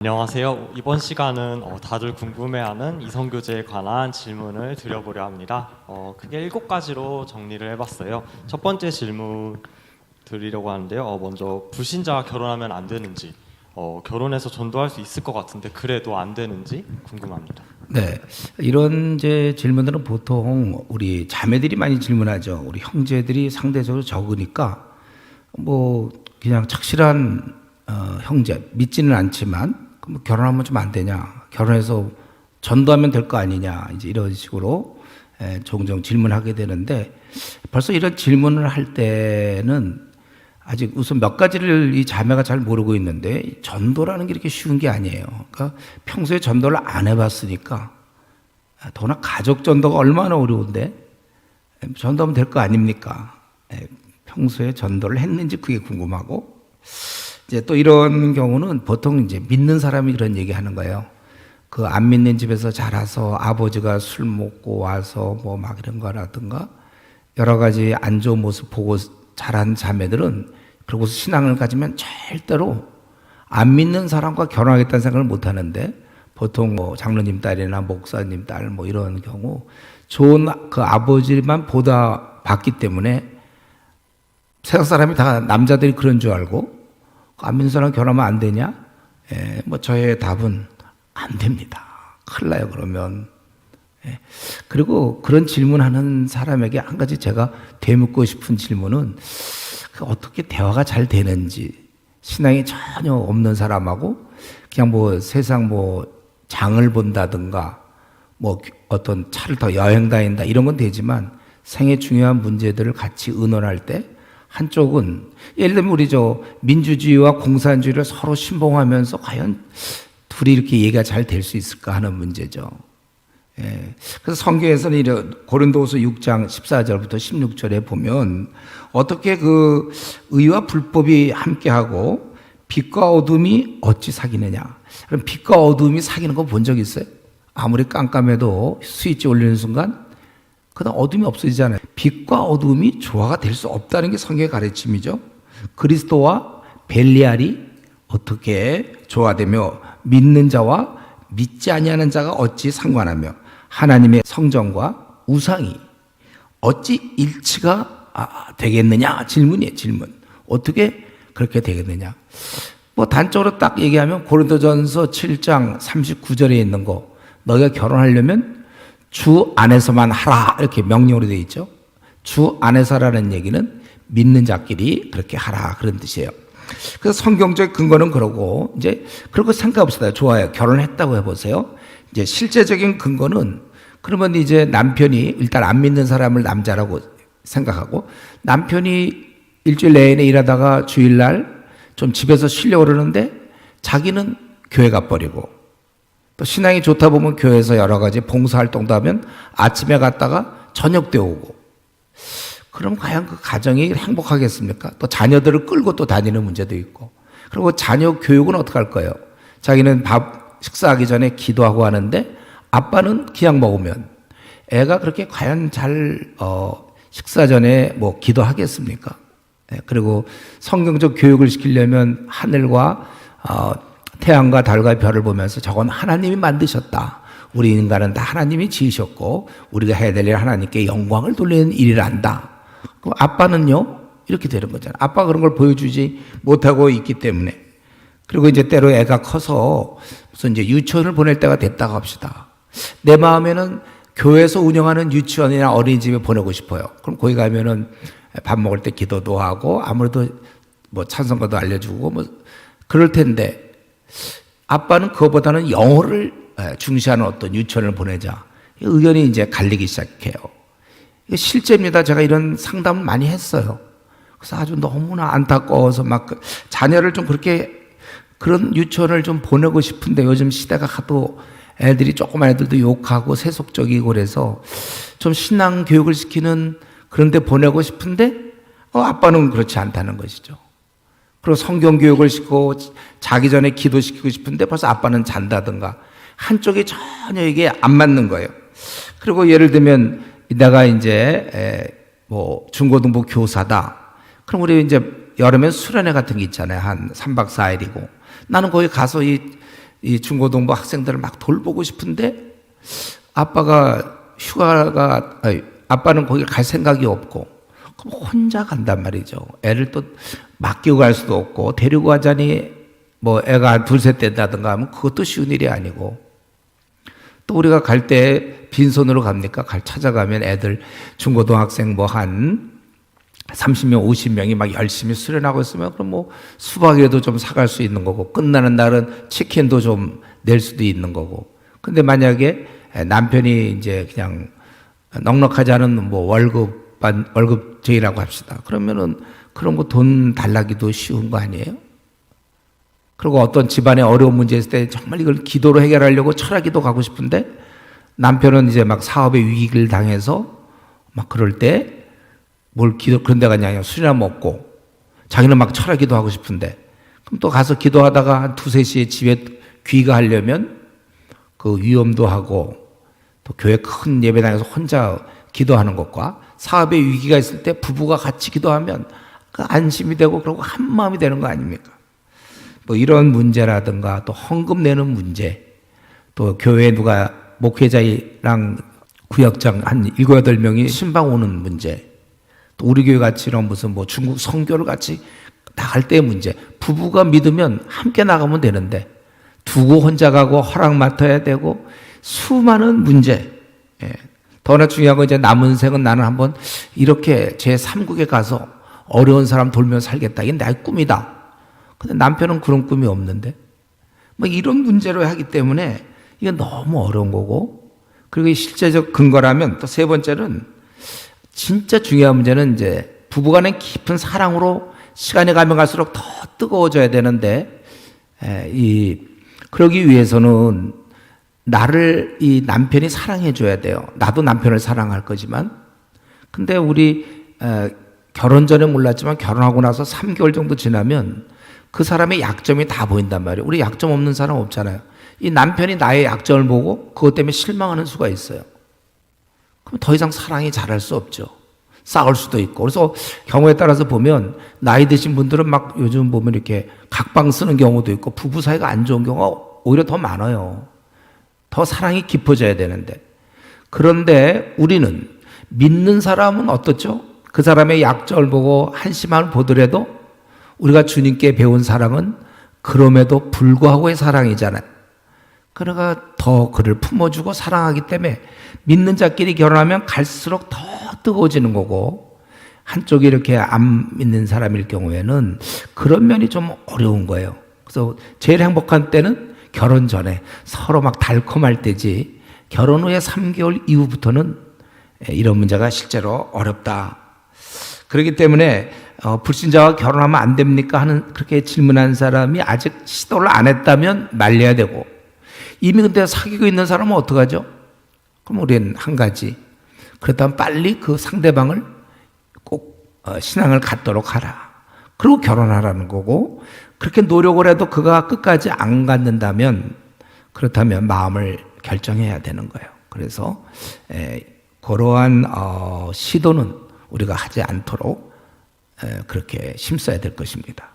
안녕하세요. 이번 시간은 다들 궁금해하는 이성교제에 관한 질문을 드려보려 합니다. 크게 7가지로 정리를 해봤어요. 첫 번째 질문 드리려고 하는데요. 먼저 불신자가 결혼하면 안 되는지, 결혼해서 전도할 수 있을 것 같은데 그래도 안 되는지 궁금합니다. 네, 이런 이제 질문들은 보통 우리 자매들이 많이 질문하죠. 우리 형제들이 상대적으로 적으니까 뭐 그냥 착실한 형제 믿지는 않지만 그럼 결혼하면 좀 안 되냐? 결혼해서 전도하면 될 거 아니냐? 이제 이런 식으로 종종 질문하게 되는데 벌써 이런 질문을 할 때는 아직 우선 몇 가지를 이 자매가 잘 모르고 있는데 전도라는 게 이렇게 쉬운 게 아니에요. 그러니까 평소에 전도를 안 해봤으니까 더나 가족 전도가 얼마나 어려운데 전도하면 될 거 아닙니까? 평소에 전도를 했는지 그게 궁금하고 이제 또 이런 경우는 보통 이제 믿는 사람이 그런 얘기 하는 거예요. 그 안 믿는 집에서 자라서 아버지가 술 먹고 와서 뭐 막 이런 거라든가 여러 가지 안 좋은 모습 보고 자란 자매들은 그러고서 신앙을 가지면 절대로 안 믿는 사람과 결혼하겠다는 생각을 못 하는데 보통 뭐 장로님 딸이나 목사님 딸 뭐 이런 경우 좋은 그 아버지만 보다 봤기 때문에 세상 사람이 다 남자들이 그런 줄 알고 안 믿는 사람 결혼하면 안 되냐? 뭐 저의 답은 안 됩니다. 큰일 나요 그러면. 그리고 그런 질문하는 사람에게 한 가지 제가 되묻고 싶은 질문은 어떻게 대화가 잘 되는지 신앙이 전혀 없는 사람하고 그냥 뭐 세상 뭐 장을 본다든가 뭐 어떤 차를 더 여행 다닌다 이런 건 되지만 생애 중요한 문제들을 같이 의논할 때 한쪽은 예를 들면 우리 저 민주주의와 공산주의를 서로 신봉하면서 과연 둘이 이렇게 얘기가 잘 될 수 있을까 하는 문제죠. 그래서 성경에서는 이제 고린도후서 6장 14절부터 16절에 보면 어떻게 그 의와 불법이 함께하고 빛과 어둠이 어찌 사귀느냐. 그럼 빛과 어둠이 사귀는 거 본 적 있어요? 아무리 깜깜해도 스위치 올리는 순간 그다음 어둠이 없어지잖아요. 빛과 어둠이 조화가 될 수 없다는 게 성경의 가르침이죠. 그리스도와 벨리알이 어떻게 조화되며 믿는 자와 믿지 아니하는 자가 어찌 상관하며 하나님의 성전과 우상이 어찌 일치가 되겠느냐 질문이에요. 질문. 어떻게 그렇게 되겠느냐. 뭐 단적으로 딱 얘기하면 고린도전서 7장 39절에 있는 거 너희가 결혼하려면 주 안에서만 하라 이렇게 명령으로 되어 있죠. 주 안에서라는 얘기는 믿는 자끼리 그렇게 하라 그런 뜻이에요. 그래서 성경적 근거는 그러고 이제 그렇게 생각해봅시다. 좋아요. 결혼했다고 해보세요. 이제 실제적인 근거는 그러면 이제 남편이 일단 안 믿는 사람을 남자라고 생각하고 남편이 일주일 내내 일하다가 주일날 좀 집에서 쉬려고 그러는데 자기는 교회 가버리고 또 신앙이 좋다 보면 교회에서 여러 가지 봉사활동도 하면 아침에 갔다가 저녁 때 오고 그럼 과연 그 가정이 행복하겠습니까? 또 자녀들을 끌고 또 다니는 문제도 있고 그리고 자녀 교육은 어떻게 할 거예요? 자기는 식사하기 전에 기도하고 하는데 아빠는 기약 먹으면 애가 그렇게 과연 잘 식사 전에 뭐 기도하겠습니까? 그리고 성경적 교육을 시키려면 하늘과 태양과 달과 별을 보면서 저건 하나님이 만드셨다. 우리 인간은 다 하나님이 지으셨고 우리가 해야 될 일 하나님께 영광을 돌리는 일이란다. 그럼 아빠는요? 이렇게 되는 거잖아요. 아빠가 그런 걸 보여주지 못하고 있기 때문에. 그리고 이제 때로 애가 커서 무슨 이제 유치원을 보낼 때가 됐다고 합시다. 내 마음에는 교회에서 운영하는 유치원이나 어린이집에 보내고 싶어요. 그럼 거기 가면은 밥 먹을 때 기도도 하고 아무래도 뭐 찬송가도 알려주고 뭐 그럴 텐데 아빠는 그거보다는 영어를 중시하는 어떤 유치원을 보내자. 의견이 이제 갈리기 시작해요. 이게 실제입니다. 제가 이런 상담을 많이 했어요. 그래서 아주 너무나 안타까워서 막 자녀를 좀 그렇게 그런 유치원을 좀 보내고 싶은데 요즘 시대가 하도 애들이 조그만 애들도 욕하고 세속적이고 그래서 좀 신앙 교육을 시키는 그런 데 보내고 싶은데 아빠는 그렇지 않다는 것이죠. 그리고 성경 교육을 시키고 자기 전에 기도시키고 싶은데 벌써 아빠는 잔다든가 한쪽이 전혀 이게 안 맞는 거예요. 그리고 예를 들면 내가 이제 뭐 중고등부 교사다. 그럼 우리 이제 여름에 수련회 같은 게 있잖아요. 한 3박 4일이고 나는 거기 가서 이 이 중고등부 학생들을 막 돌보고 싶은데 아빠는 거기 갈 생각이 없고 그럼 혼자 간단 말이죠. 애를 또 맡기고 갈 수도 없고 데리고 가자니 뭐 애가 둘셋 된다든가 하면 그것도 쉬운 일이 아니고 또 우리가 갈 때 빈손으로 갑니까? 찾아가면 애들 중고등학생 뭐 한 30명, 50명이 막 열심히 수련하고 있으면 그럼 뭐 수박이라도 좀 사갈 수 있는 거고 끝나는 날은 치킨도 좀 낼 수도 있는 거고. 근데 만약에 남편이 이제 그냥 넉넉하지 않은 뭐 월급제이라고 합시다. 그러면은 그런 거 돈 달라기도 쉬운 거 아니에요? 그리고 어떤 집안에 어려운 문제 있을 때 정말 이걸 기도로 해결하려고 철학기도 가고 싶은데 남편은 이제 막 사업에 위기를 당해서 막 그럴 때 그런 데가 아니라 술이나 먹고 자기는 막 철학기도 하고 싶은데 그럼 또 가서 기도하다가 한 2-3시에 집에 귀가하려면 그 위험도 하고 또 교회 큰 예배당에서 혼자 기도하는 것과 사업에 위기가 있을 때 부부가 같이 기도하면 그 안심이 되고 그리고 한 마음이 되는 거 아닙니까? 뭐 이런 문제라든가 또 헌금 내는 문제 또 교회에 누가 목회자랑 구역장 한 7-8명이 신방 오는 문제 또 우리 교회 같이 이런 무슨 뭐 중국 선교를 같이 나갈 때의 문제 부부가 믿으면 함께 나가면 되는데 두고 혼자 가고 허락 맡아야 되고 수많은 문제 더나 중요한 건 이제 남은 생은 나는 한번 이렇게 제3국에 가서 어려운 사람 돌며 살겠다 이게 나의 꿈이다 근데 남편은 그런 꿈이 없는데 뭐 이런 문제로 하기 때문에 이게 너무 어려운 거고 그리고 이 실제적 근거라면 또 세 번째는 진짜 중요한 문제는 이제 부부간의 깊은 사랑으로 시간이 가면 갈수록 더 뜨거워져야 되는데 그러기 위해서는 나를 이 남편이 사랑해 줘야 돼요. 나도 남편을 사랑할 거지만 근데 우리 결혼 전에 몰랐지만 결혼하고 나서 3개월 정도 지나면 그 사람의 약점이 다 보인단 말이에요. 우리 약점 없는 사람 없잖아요. 이 남편이 나의 약점을 보고 그것 때문에 실망하는 수가 있어요. 그럼 더 이상 사랑이 자랄 수 없죠. 싸울 수도 있고. 그래서 경우에 따라서 보면 나이 드신 분들은 막 요즘 보면 이렇게 각방 쓰는 경우도 있고 부부 사이가 안 좋은 경우가 오히려 더 많아요. 더 사랑이 깊어져야 되는데. 그런데 우리는 믿는 사람은 어떻죠? 그 사람의 약점을 보고 한심함을 보더라도 우리가 주님께 배운 사랑은 그럼에도 불구하고의 사랑이잖아요. 그러니까 더 그를 품어주고 사랑하기 때문에 믿는 자끼리 결혼하면 갈수록 더 뜨거워지는 거고 한쪽이 이렇게 안 믿는 사람일 경우에는 그런 면이 좀 어려운 거예요. 그래서 제일 행복한 때는 결혼 전에 서로 막 달콤할 때지 결혼 후에 3개월 이후부터는 이런 문제가 실제로 어렵다. 그렇기 때문에 불신자와 결혼하면 안 됩니까? 하는 그렇게 질문한 사람이 아직 시도를 안 했다면 말려야 되고 이미 근데 사귀고 있는 사람은 어떡하죠? 그럼 우리는 한 가지 그렇다면 빨리 그 상대방을 꼭 신앙을 갖도록 하라. 그리고 결혼하라는 거고 그렇게 노력을 해도 그가 끝까지 안 갖는다면 그렇다면 마음을 결정해야 되는 거예요. 그래서 그러한 시도는 우리가 하지 않도록 그렇게 힘써야 될 것입니다.